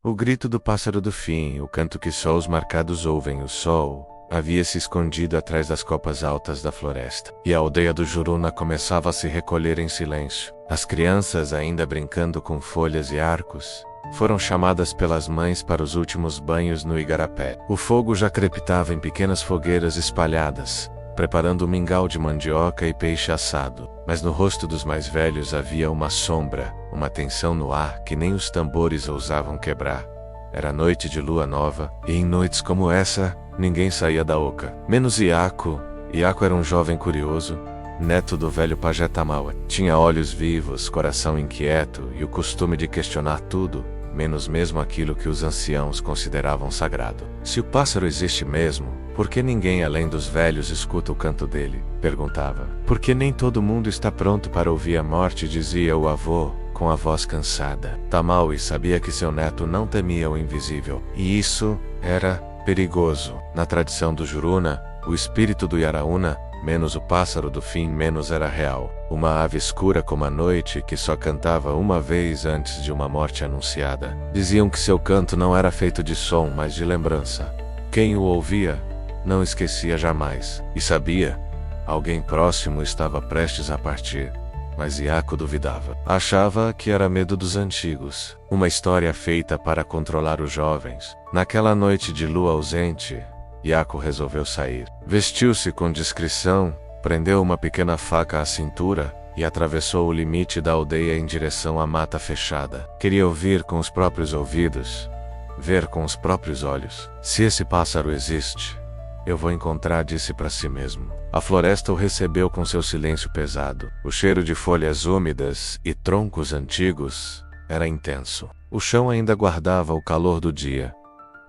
O grito do pássaro do fim, o canto que só os marcados ouvem, o sol, havia se escondido atrás das copas altas da floresta. E a aldeia do Juruna começava a se recolher em silêncio. As crianças, ainda brincando com folhas e arcos, foram chamadas pelas mães para os últimos banhos no igarapé. O fogo já crepitava em pequenas fogueiras espalhadas, preparando um mingau de mandioca e peixe assado. Mas no rosto dos mais velhos havia uma sombra, uma tensão no ar que nem os tambores ousavam quebrar. Era noite de lua nova, e em noites como essa, ninguém saía da oca. Menos Iaco. Iaco era um jovem curioso, neto do velho pajé Tamaua. Tinha olhos vivos, coração inquieto e o costume de questionar tudo, menos mesmo aquilo que os anciãos consideravam sagrado. Se o pássaro existe mesmo, por que ninguém além dos velhos escuta o canto dele? Perguntava. Porque nem todo mundo está pronto para ouvir a morte, dizia o avô, com a voz cansada. Tamaui sabia que seu neto não temia o invisível, e isso era perigoso. Na tradição do Juruna, o espírito do Yaraúna, menos o pássaro do fim, menos era real. Uma ave escura como a noite que só cantava uma vez antes de uma morte anunciada. Diziam que seu canto não era feito de som, mas de lembrança. Quem o ouvia não esquecia jamais. E sabia, alguém próximo estava prestes a partir. Mas Iaco duvidava. Achava que era medo dos antigos. Uma história feita para controlar os jovens. Naquela noite de lua ausente, Iaco resolveu sair. Vestiu-se com discrição, prendeu uma pequena faca à cintura e atravessou o limite da aldeia em direção à mata fechada. Queria ouvir com os próprios ouvidos, ver com os próprios olhos. Se esse pássaro existe, eu vou encontrar, disse para si mesmo. A floresta o recebeu com seu silêncio pesado. O cheiro de folhas úmidas e troncos antigos era intenso. O chão ainda guardava o calor do dia,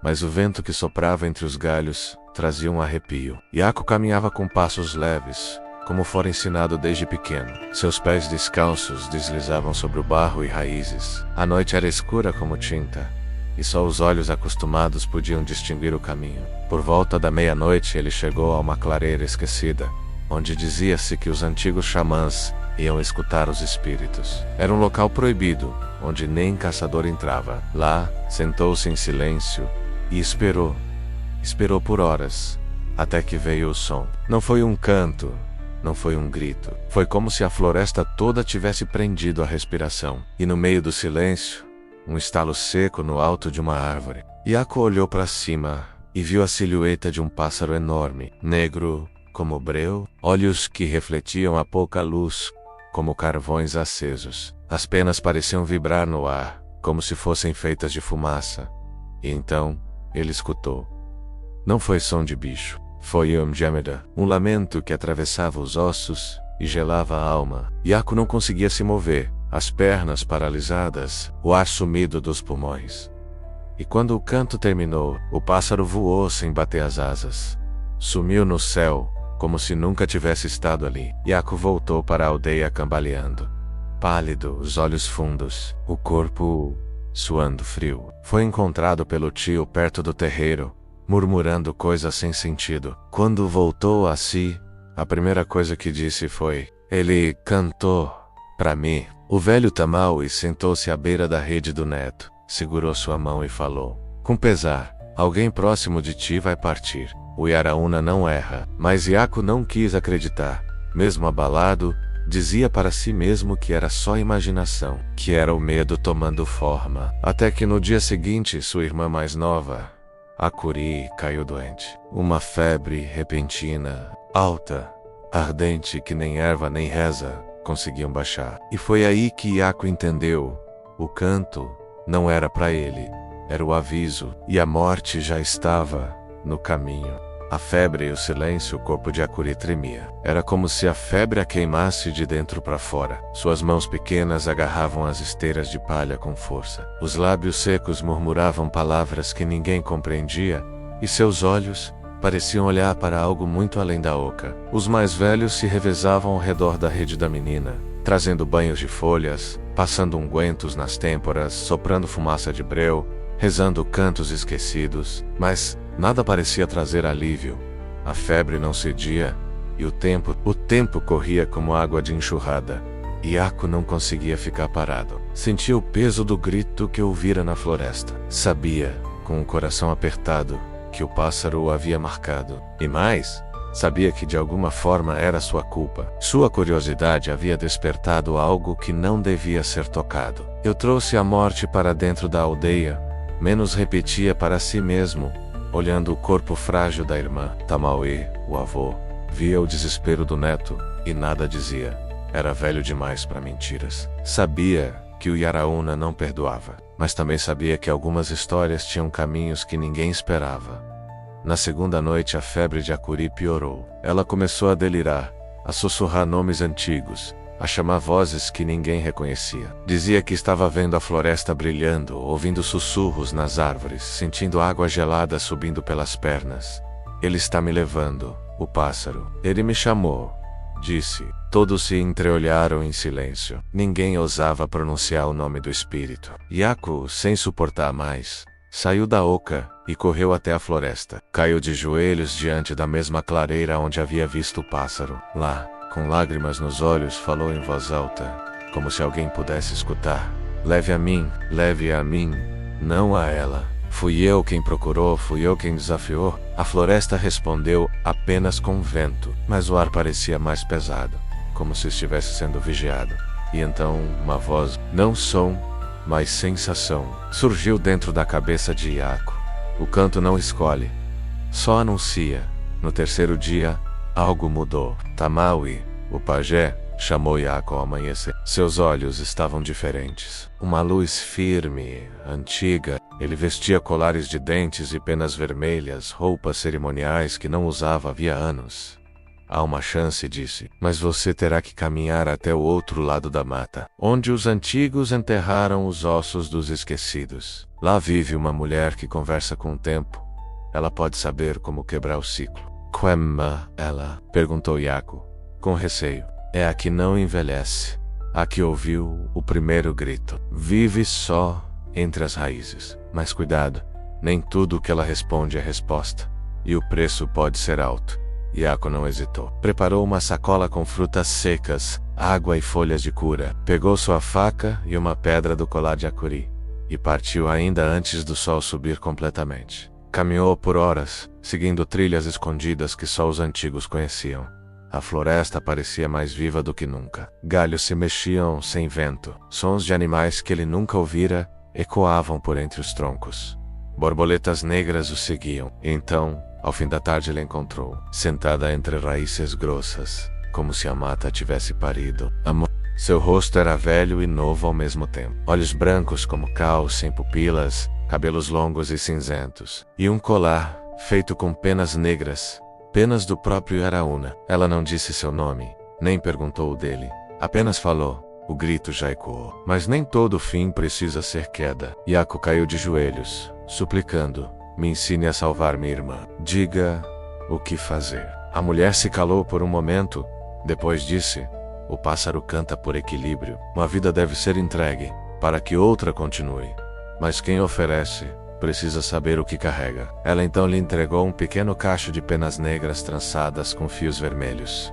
mas o vento que soprava entre os galhos trazia um arrepio. Iaco caminhava com passos leves, como fora ensinado desde pequeno. Seus pés descalços deslizavam sobre o barro e raízes. A noite era escura como tinta, e só os olhos acostumados podiam distinguir o caminho. Por volta da meia-noite ele chegou a uma clareira esquecida, onde dizia-se que os antigos xamãs iam escutar os espíritos. Era um local proibido, onde nem caçador entrava. Lá, sentou-se em silêncio e esperou. Esperou por horas, até que veio o som. Não foi um canto, não foi um grito. Foi como se a floresta toda tivesse prendido a respiração. E no meio do silêncio, um estalo seco no alto de uma árvore. Iaco olhou para cima e viu a silhueta de um pássaro enorme, negro como breu, olhos que refletiam a pouca luz, como carvões acesos. As penas pareciam vibrar no ar, como se fossem feitas de fumaça. E então, ele escutou. Não foi som de bicho. Foi Yamjameda, um lamento que atravessava os ossos e gelava a alma. Iaco não conseguia se mover, as pernas paralisadas, o ar sumido dos pulmões. E quando o canto terminou, o pássaro voou sem bater as asas. Sumiu no céu, como se nunca tivesse estado ali. Iaco voltou para a aldeia cambaleando. Pálido, os olhos fundos, o corpo suando frio. Foi encontrado pelo tio perto do terreiro, murmurando coisas sem sentido. Quando voltou a si, a primeira coisa que disse foi: "Ele cantou para mim." O velho Tamaui sentou-se à beira da rede do neto, segurou sua mão e falou: "Com pesar, alguém próximo de ti vai partir." O Yaraúna não erra, mas Iaco não quis acreditar. Mesmo abalado, dizia para si mesmo que era só imaginação, que era o medo tomando forma. Até que no dia seguinte, sua irmã mais nova, Akuri, caiu doente. Uma febre repentina, alta, ardente que nem erva nem reza conseguiam baixar. E foi aí que Iaco entendeu. O canto não era para ele, era o aviso, e a morte já estava no caminho. A febre e o silêncio, o corpo de Akuri tremia. Era como se a febre a queimasse de dentro para fora. Suas mãos pequenas agarravam as esteiras de palha com força. Os lábios secos murmuravam palavras que ninguém compreendia, e seus olhos pareciam olhar para algo muito além da oca. Os mais velhos se revezavam ao redor da rede da menina, trazendo banhos de folhas, passando ungüentos nas têmporas, soprando fumaça de breu, rezando cantos esquecidos, mas nada parecia trazer alívio. A febre não cedia, e o tempo corria como água de enxurrada. Yaku não conseguia ficar parado. Sentia o peso do grito que ouvira na floresta. Sabia, com o coração apertado, que o pássaro o havia marcado. E mais, sabia que de alguma forma era sua culpa. Sua curiosidade havia despertado algo que não devia ser tocado. Eu trouxe a morte para dentro da aldeia, menos repetia para si mesmo, olhando o corpo frágil da irmã. Tamauê, o avô, via o desespero do neto e nada dizia. Era velho demais para mentiras. Sabia que o Yaraúna não perdoava, mas também sabia que algumas histórias tinham caminhos que ninguém esperava. Na segunda noite a febre de Acuri piorou. Ela começou a delirar, a sussurrar nomes antigos, a chamar vozes que ninguém reconhecia. Dizia que estava vendo a floresta brilhando, ouvindo sussurros nas árvores, sentindo água gelada subindo pelas pernas. Ele está me levando, o pássaro. Ele me chamou, disse. Todos se entreolharam em silêncio. Ninguém ousava pronunciar o nome do espírito. Yaku, sem suportar mais, saiu da oca e correu até a floresta. Caiu de joelhos diante da mesma clareira onde havia visto o pássaro. Lá, com lágrimas nos olhos, falou em voz alta, como se alguém pudesse escutar. Leve a mim, não a ela. Fui eu quem procurou, fui eu quem desafiou. A floresta respondeu apenas com vento, mas o ar parecia mais pesado, como se estivesse sendo vigiado. E então uma voz, não som, mas sensação, surgiu dentro da cabeça de Yaku. O canto não escolhe, só anuncia. No terceiro dia, algo mudou. Tamaui, o pajé, chamou Yaku ao amanhecer. Seus olhos estavam diferentes. Uma luz firme, antiga. Ele vestia colares de dentes e penas vermelhas, roupas cerimoniais que não usava havia anos. Há uma chance, disse, mas você terá que caminhar até o outro lado da mata, onde os antigos enterraram os ossos dos esquecidos. Lá vive uma mulher que conversa com o tempo. Ela pode saber como quebrar o ciclo. Quemma, ela? Perguntou Yaku, com receio. É a que não envelhece, a que ouviu o primeiro grito. Vive só entre as raízes. Mas cuidado, nem tudo o que ela responde é resposta. E o preço pode ser alto. Yaku não hesitou. Preparou uma sacola com frutas secas, água e folhas de cura. Pegou sua faca e uma pedra do colar de Acuri. E partiu ainda antes do sol subir completamente. Caminhou por horas, seguindo trilhas escondidas que só os antigos conheciam. A floresta parecia mais viva do que nunca. Galhos se mexiam sem vento. Sons de animais que ele nunca ouvira ecoavam por entre os troncos. Borboletas negras o seguiam. E então, ao fim da tarde, ele encontrou, sentada entre raízes grossas, como se a mata tivesse parido. Seu rosto era velho e novo ao mesmo tempo. Olhos brancos como cal, sem pupilas, cabelos longos e cinzentos. E um colar, feito com penas negras, penas do próprio Yaraúna. Ela não disse seu nome, nem perguntou o dele. Apenas falou. O grito já ecoou. Mas nem todo fim precisa ser queda. Yaku caiu de joelhos, suplicando. Me ensine a salvar minha irmã. Diga o que fazer. A mulher se calou por um momento. Depois disse. O pássaro canta por equilíbrio. Uma vida deve ser entregue, para que outra continue. Mas quem oferece, precisa saber o que carrega. Ela então lhe entregou um pequeno cacho de penas negras trançadas com fios vermelhos.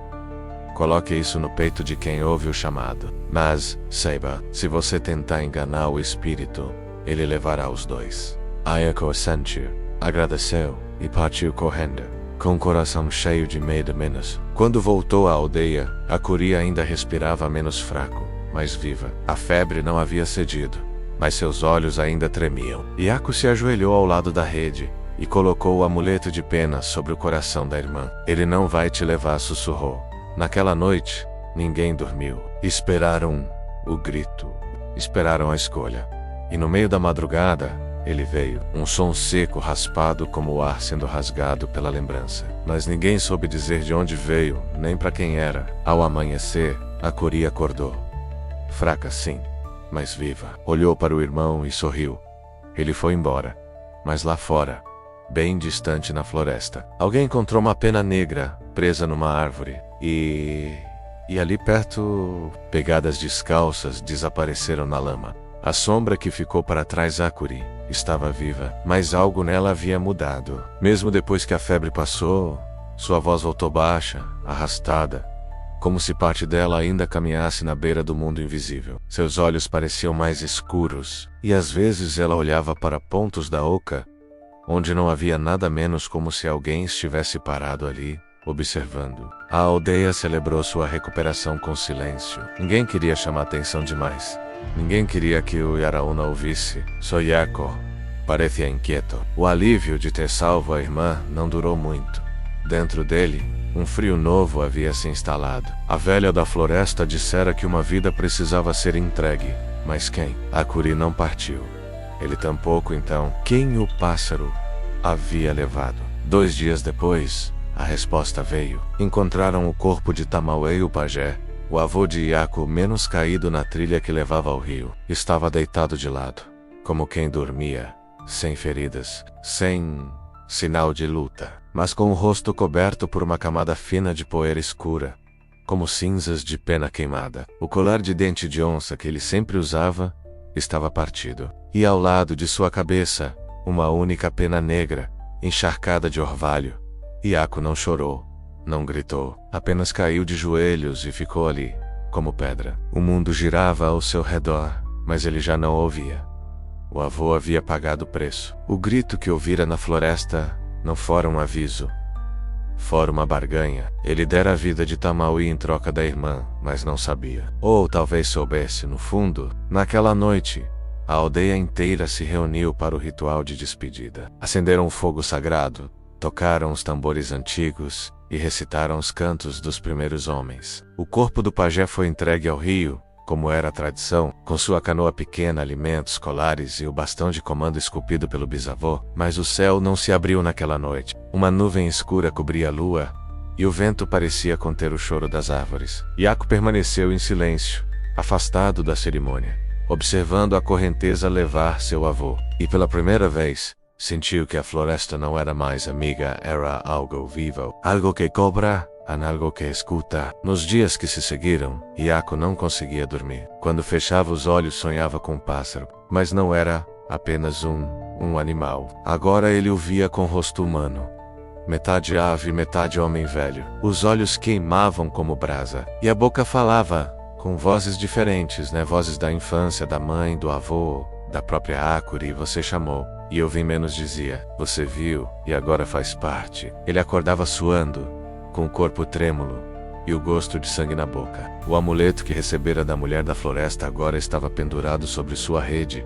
Coloque isso no peito de quem ouve o chamado. Mas, saiba, se você tentar enganar o espírito, ele levará os dois. Ayako sentiu, agradeceu e partiu correndo, com o coração cheio de medo menos. Quando voltou à aldeia, Acuri ainda respirava menos fraco, mais viva. A febre não havia cedido, mas seus olhos ainda tremiam. Yaku se ajoelhou ao lado da rede e colocou o amuleto de penas sobre o coração da irmã. Ele não vai te levar, sussurrou. Naquela noite, ninguém dormiu. Esperaram o grito. Esperaram a escolha. E no meio da madrugada, ele veio. Um som seco, raspado como o ar sendo rasgado pela lembrança. Mas ninguém soube dizer de onde veio, nem para quem era. Ao amanhecer, Acuri acordou. Fraca sim, mas viva. Olhou para o irmão e sorriu. Ele foi embora. Mas lá fora, bem distante na floresta, alguém encontrou uma pena negra presa numa árvore. E ali perto, pegadas descalças desapareceram na lama. A sombra que ficou para trás, Acuri, estava viva, mas algo nela havia mudado. Mesmo depois que a febre passou, sua voz voltou baixa, arrastada. como se parte dela ainda caminhasse na beira do mundo invisível. Seus olhos pareciam mais escuros, e às vezes ela olhava para pontos da oca, onde não havia nada menos como se alguém estivesse parado ali, observando. A aldeia celebrou sua recuperação com silêncio. Ninguém queria chamar atenção demais. Ninguém queria que o Yaraúna ouvisse. Só Yaco parecia inquieto. O alívio de ter salvo a irmã não durou muito. Dentro dele, um frio novo havia se instalado. A velha da floresta dissera que uma vida precisava ser entregue. Mas quem? Akuri não partiu. Ele tampouco então. Quem o pássaro havia levado? 2 dias depois, a resposta veio. Encontraram o corpo de Tamauei o pajé, o avô de Iaco, menos caído na trilha que levava ao rio. Estava deitado de lado, como quem dormia, sem feridas, sem sinal de luta, mas com o rosto coberto por uma camada fina de poeira escura, como cinzas de pena queimada. O colar de dente de onça que ele sempre usava estava partido, e ao lado de sua cabeça, uma única pena negra, encharcada de orvalho. Iaco não chorou, não gritou, apenas caiu de joelhos e ficou ali, como pedra. O mundo girava ao seu redor, mas ele já não ouvia. O avô havia pagado o preço. O grito que ouvira na floresta não fora um aviso, fora uma barganha. Ele dera a vida de Tamauí em troca da irmã, mas não sabia. Ou talvez soubesse, no fundo. Naquela noite, a aldeia inteira se reuniu para o ritual de despedida. Acenderam um fogo sagrado, tocaram os tambores antigos e recitaram os cantos dos primeiros homens. O corpo do pajé foi entregue ao rio, como era a tradição, com sua canoa pequena, alimentos, colares e o bastão de comando esculpido pelo bisavô. Mas o céu não se abriu naquela noite. Uma nuvem escura cobria a lua, e o vento parecia conter o choro das árvores. Iaco permaneceu em silêncio, afastado da cerimônia, observando a correnteza levar seu avô. E pela primeira vez, sentiu que a floresta não era mais amiga, era algo vivo, algo que cobra, algo que escuta. Nos dias que se seguiram, Iaco não conseguia dormir. Quando fechava os olhos sonhava com um pássaro, mas não era apenas um animal. Agora ele o via com rosto humano, metade ave, metade homem velho. Os olhos queimavam como brasa, e a boca falava, com vozes diferentes, vozes da infância, da mãe, do avô, da própria Akuri. Você chamou, e eu vim menos, dizia. Você viu, e agora faz parte. Ele acordava suando, com o corpo trêmulo, e o gosto de sangue na boca. O amuleto que recebera da mulher da floresta agora estava pendurado sobre sua rede,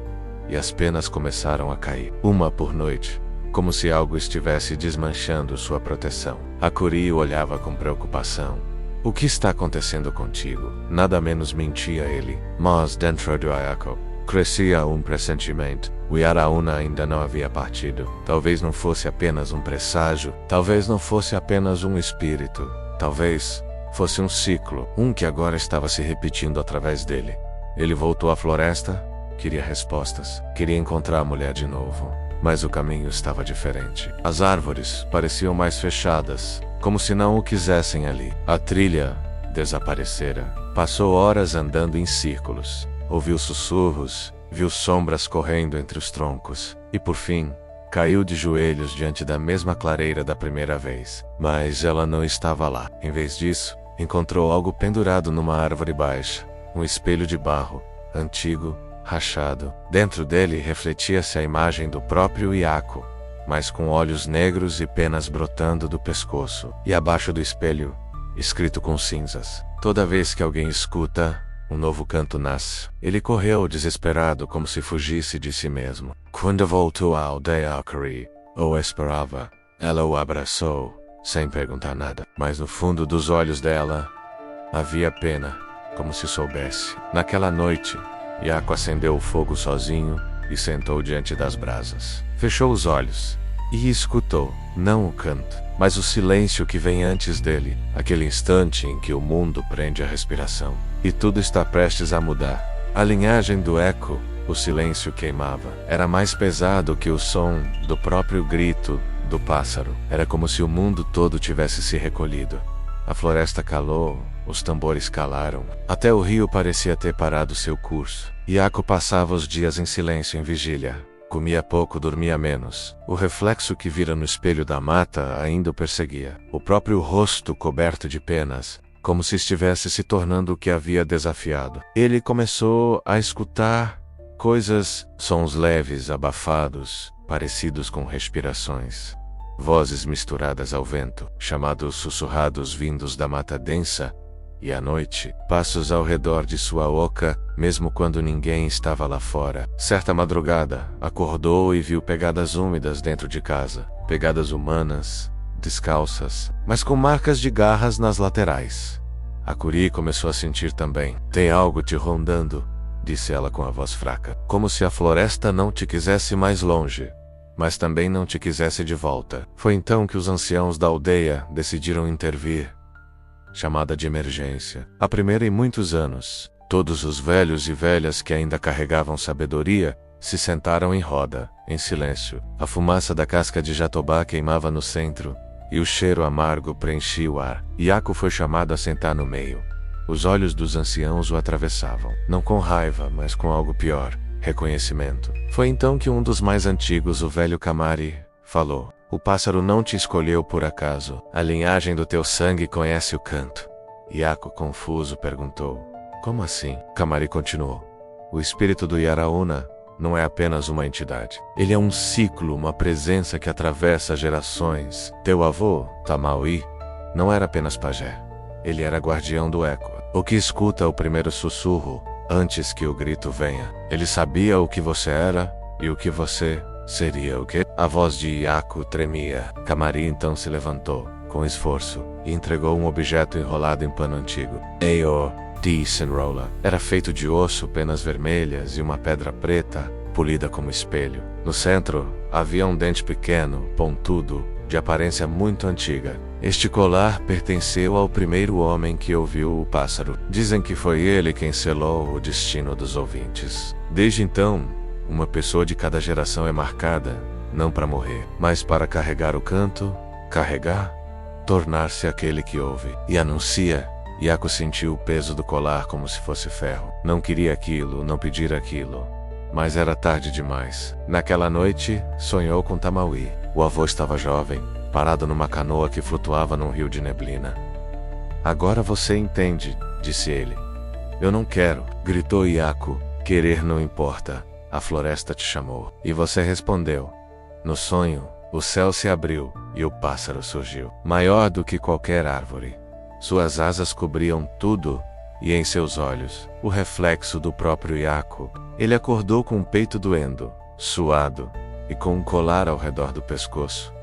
e as penas começaram a cair, uma por noite, como se algo estivesse desmanchando sua proteção. Akuri o olhava com preocupação. O que está acontecendo contigo? Nada menos mentia ele. Mas dentro do Iaco crescia um pressentimento. O Yaraúna ainda não havia partido. Talvez não fosse apenas um presságio. Talvez não fosse apenas um espírito. Talvez fosse um ciclo. Que agora estava se repetindo através dele. Ele voltou à floresta. Queria respostas. Queria encontrar a mulher de novo. Mas o caminho estava diferente. As árvores pareciam mais fechadas, como se não o quisessem ali. A trilha desaparecera. Passou horas andando em círculos. Ouviu sussurros, viu sombras correndo entre os troncos, e por fim, caiu de joelhos diante da mesma clareira da primeira vez. Mas ela não estava lá. Em vez disso, encontrou algo pendurado numa árvore baixa, um espelho de barro, antigo, rachado. Dentro dele refletia-se a imagem do próprio Iaco, mas com olhos negros e penas brotando do pescoço. E abaixo do espelho, escrito com cinzas: toda vez que alguém escuta, um novo canto nasce. Ele correu desesperado, como se fugisse de si mesmo. Quando voltou à aldeia, Akuri o esperava. Ela o abraçou, sem perguntar nada. Mas no fundo dos olhos dela, havia pena, como se soubesse. Naquela noite, Iaco acendeu o fogo sozinho e sentou diante das brasas. Fechou os olhos e escutou, não o canto, mas o silêncio que vem antes dele, aquele instante em que o mundo prende a respiração. E tudo está prestes a mudar. A linhagem do eco, o silêncio queimava. Era mais pesado que o som do próprio grito do pássaro. Era como se o mundo todo tivesse se recolhido. A floresta calou, os tambores calaram. Até o rio parecia ter parado seu curso. Iaco passava os dias em silêncio, em vigília. Comia pouco, dormia menos. O reflexo que vira no espelho da mata ainda o perseguia. O próprio rosto coberto de penas, como se estivesse se tornando o que havia desafiado. Ele começou a escutar coisas, sons leves, abafados, parecidos com respirações. Vozes misturadas ao vento, chamados sussurrados vindos da mata densa, e à noite, passos ao redor de sua oca, mesmo quando ninguém estava lá fora. Certa madrugada, acordou e viu pegadas úmidas dentro de casa, pegadas humanas, descalças, mas com marcas de garras nas laterais. A Curi começou a sentir também. Tem algo te rondando, disse ela com a voz fraca, como se a floresta não te quisesse mais longe, mas também não te quisesse de volta. Foi então que os anciãos da aldeia decidiram intervir. Chamada de emergência. A primeira em muitos anos. Todos os velhos e velhas que ainda carregavam sabedoria se sentaram em roda, em silêncio. A fumaça da casca de jatobá queimava no centro, e o cheiro amargo preenchia o ar. Yaku foi chamado a sentar no meio. Os olhos dos anciãos o atravessavam, não com raiva, mas com algo pior, reconhecimento. Foi então que um dos mais antigos, o velho Kamari, falou: o pássaro não te escolheu por acaso. A linhagem do teu sangue conhece o canto. Yaku, confuso, perguntou: como assim? Kamari continuou: o espírito do Yaraúna não é apenas uma entidade. Ele é um ciclo, uma presença que atravessa gerações. Teu avô, Tamaui, não era apenas pajé. Ele era guardião do eco, o que escuta o primeiro sussurro antes que o grito venha. Ele sabia o que você era e o que você seria. O quê? A voz de Yaku tremia. Kamari então se levantou, com esforço, e entregou um objeto enrolado em pano antigo. Eio, disse Enrola. Era feito de osso, penas vermelhas e uma pedra preta, polida como espelho. No centro, havia um dente pequeno, pontudo, de aparência muito antiga. Este colar pertenceu ao primeiro homem que ouviu o pássaro. Dizem que foi ele quem selou o destino dos ouvintes. Desde então, uma pessoa de cada geração é marcada, não para morrer, mas para carregar o canto, tornar-se aquele que ouve e anuncia. Yaku sentiu o peso do colar como se fosse ferro. Não queria aquilo, não pedir aquilo. Mas era tarde demais. Naquela noite, sonhou com Tamaui. O avô estava jovem, parado numa canoa que flutuava num rio de neblina. Agora você entende, disse ele. Eu não quero, gritou Yaku. Querer não importa. A floresta te chamou. E você respondeu. No sonho, o céu se abriu e o pássaro surgiu, maior do que qualquer árvore. Suas asas cobriam tudo, e em seus olhos, o reflexo do próprio Yaku. Ele acordou com o peito doendo, suado, e com um colar ao redor do pescoço.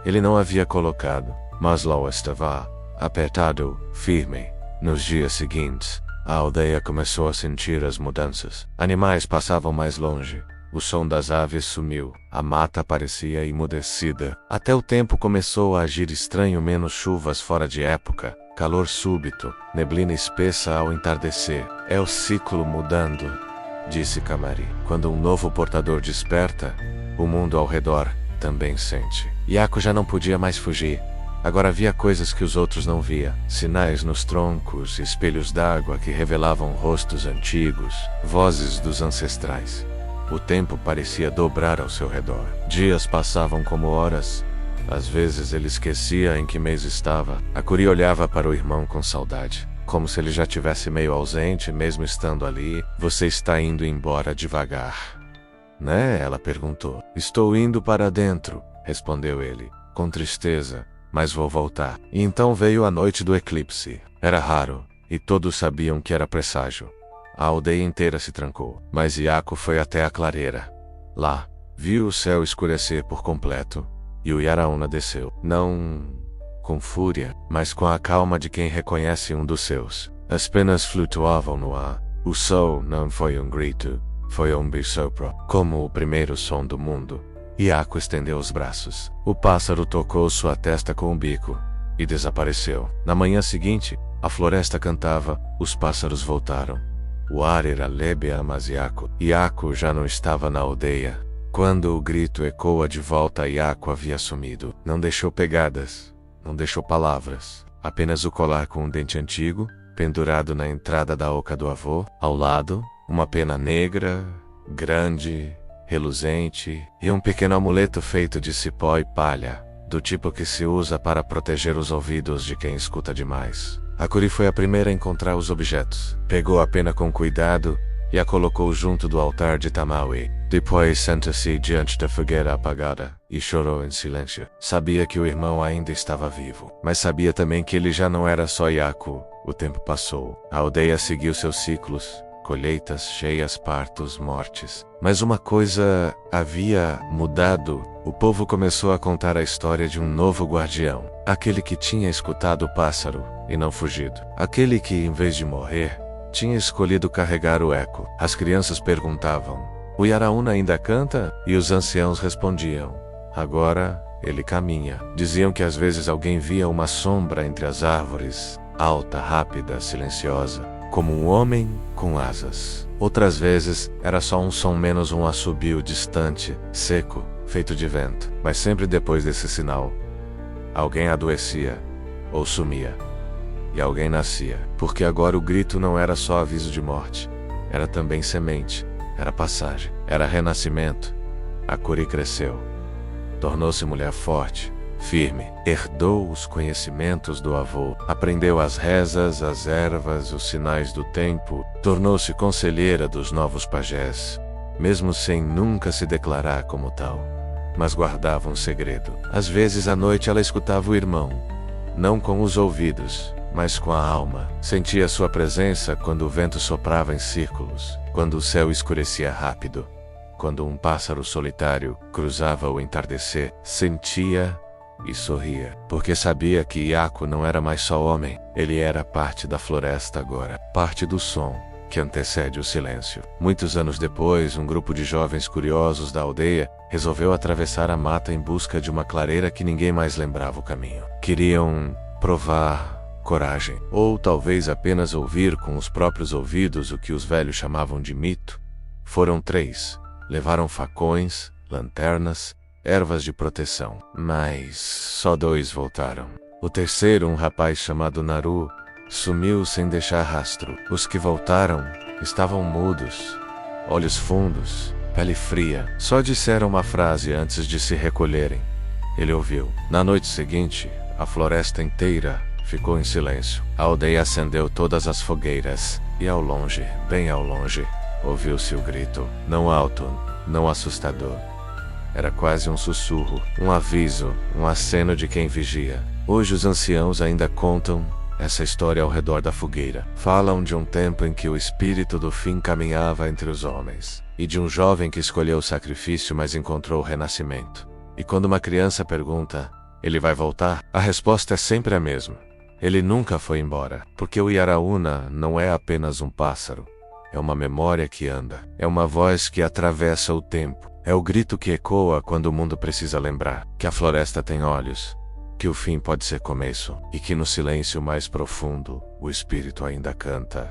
Ele não havia colocado, mas lá estava, apertado, firme. Nos dias seguintes, a aldeia começou a sentir as mudanças. Animais passavam mais longe. O som das aves sumiu. A mata parecia emudecida. Até o tempo começou a agir estranho, menos chuvas fora de época. Calor súbito, neblina espessa ao entardecer. É o ciclo mudando, disse Kamari. Quando um novo portador desperta, o mundo ao redor também sente. Yaku já não podia mais fugir. Agora via coisas que os outros não via. Sinais nos troncos, espelhos d'água que revelavam rostos antigos, vozes dos ancestrais. O tempo parecia dobrar ao seu redor. Dias passavam como horas. Às vezes ele esquecia em que mês estava. A Curi olhava para o irmão com saudade, como se ele já tivesse meio ausente, mesmo estando ali. Você está indo embora devagar, né? Ela perguntou. Estou indo para dentro, respondeu ele, com tristeza, mas vou voltar. E então veio a noite do eclipse. Era raro, e todos sabiam que era presságio. A aldeia inteira se trancou, mas Yaku foi até a clareira. Lá, viu o céu escurecer por completo. E o Yaraúna desceu, não com fúria, mas com a calma de quem reconhece um dos seus. As penas flutuavam no ar. O sol não foi um grito, foi um bissopro, como o primeiro som do mundo. Yaku estendeu os braços. O pássaro tocou sua testa com o bico e desapareceu. Na manhã seguinte, a floresta cantava, os pássaros voltaram. O ar era leve a Yaku já não estava na aldeia. Quando o grito ecoa de volta, Yaku havia sumido. Não deixou pegadas, não deixou palavras. Apenas o colar com um dente antigo, pendurado na entrada da oca do avô. Ao lado, uma pena negra, grande, reluzente, e um pequeno amuleto feito de cipó e palha, do tipo que se usa para proteger os ouvidos de quem escuta demais. A Curi foi a primeira a encontrar os objetos. Pegou a pena com cuidado e a colocou junto do altar de Tamaui. Depois sentou-se diante da fogueira apagada e chorou em silêncio. Sabia que o irmão ainda estava vivo, mas sabia também que ele já não era só Yaku. O tempo passou. A aldeia seguiu seus ciclos. Colheitas, cheias, partos, mortes. Mas uma coisa havia mudado. O povo começou a contar a história de um novo guardião. Aquele que tinha escutado o pássaro e não fugido. Aquele que, em vez de morrer, tinha escolhido carregar o eco. As crianças perguntavam: "O Yaraúna ainda canta?" E os anciãos respondiam: "Agora ele caminha." Diziam que às vezes alguém via uma sombra entre as árvores, alta, rápida, silenciosa, como um homem com asas. Outras vezes era só um som menos um assobio distante, seco, feito de vento. Mas sempre depois desse sinal, alguém adoecia ou sumia. E alguém nascia, porque agora o grito não era só aviso de morte, era também semente, era passagem, era renascimento. A Curi cresceu, tornou-se mulher forte, firme, herdou os conhecimentos do avô, aprendeu as rezas, as ervas, os sinais do tempo, tornou-se conselheira dos novos pajés, mesmo sem nunca se declarar como tal, mas guardava um segredo. Às vezes à noite ela escutava o irmão, não com os ouvidos, mas com a alma. Sentia sua presença quando o vento soprava em círculos, quando o céu escurecia rápido, quando um pássaro solitário cruzava o entardecer. Sentia e sorria, porque sabia que Yaku não era mais só homem, ele era parte da floresta agora, parte do som que antecede o silêncio. Muitos anos depois, um grupo de jovens curiosos da aldeia resolveu atravessar a mata em busca de uma clareira que ninguém mais lembrava o caminho. Queriam provar coragem, ou talvez apenas ouvir com os próprios ouvidos o que os velhos chamavam de mito. Foram 3. Levaram facões, lanternas, ervas de proteção. Mas só 2 voltaram. O terceiro, um rapaz chamado Naru, sumiu sem deixar rastro. Os que voltaram estavam mudos, olhos fundos, pele fria. Só disseram uma frase antes de se recolherem. Ele ouviu. Na noite seguinte, a floresta inteira ficou em silêncio. A aldeia acendeu todas as fogueiras, e ao longe, bem ao longe, ouviu-se o grito. Não alto, não assustador. Era quase um sussurro, um aviso, um aceno de quem vigia. Hoje os anciãos ainda contam essa história ao redor da fogueira. Falam de um tempo em que o espírito do fim caminhava entre os homens, e de um jovem que escolheu o sacrifício, mas encontrou o renascimento. E quando uma criança pergunta: "Ele vai voltar?", a resposta é sempre a mesma: ele nunca foi embora, porque o Yaraúna não é apenas um pássaro. É uma memória que anda. É uma voz que atravessa o tempo. É o grito que ecoa quando o mundo precisa lembrar que a floresta tem olhos, que o fim pode ser começo, e que no silêncio mais profundo, o espírito ainda canta.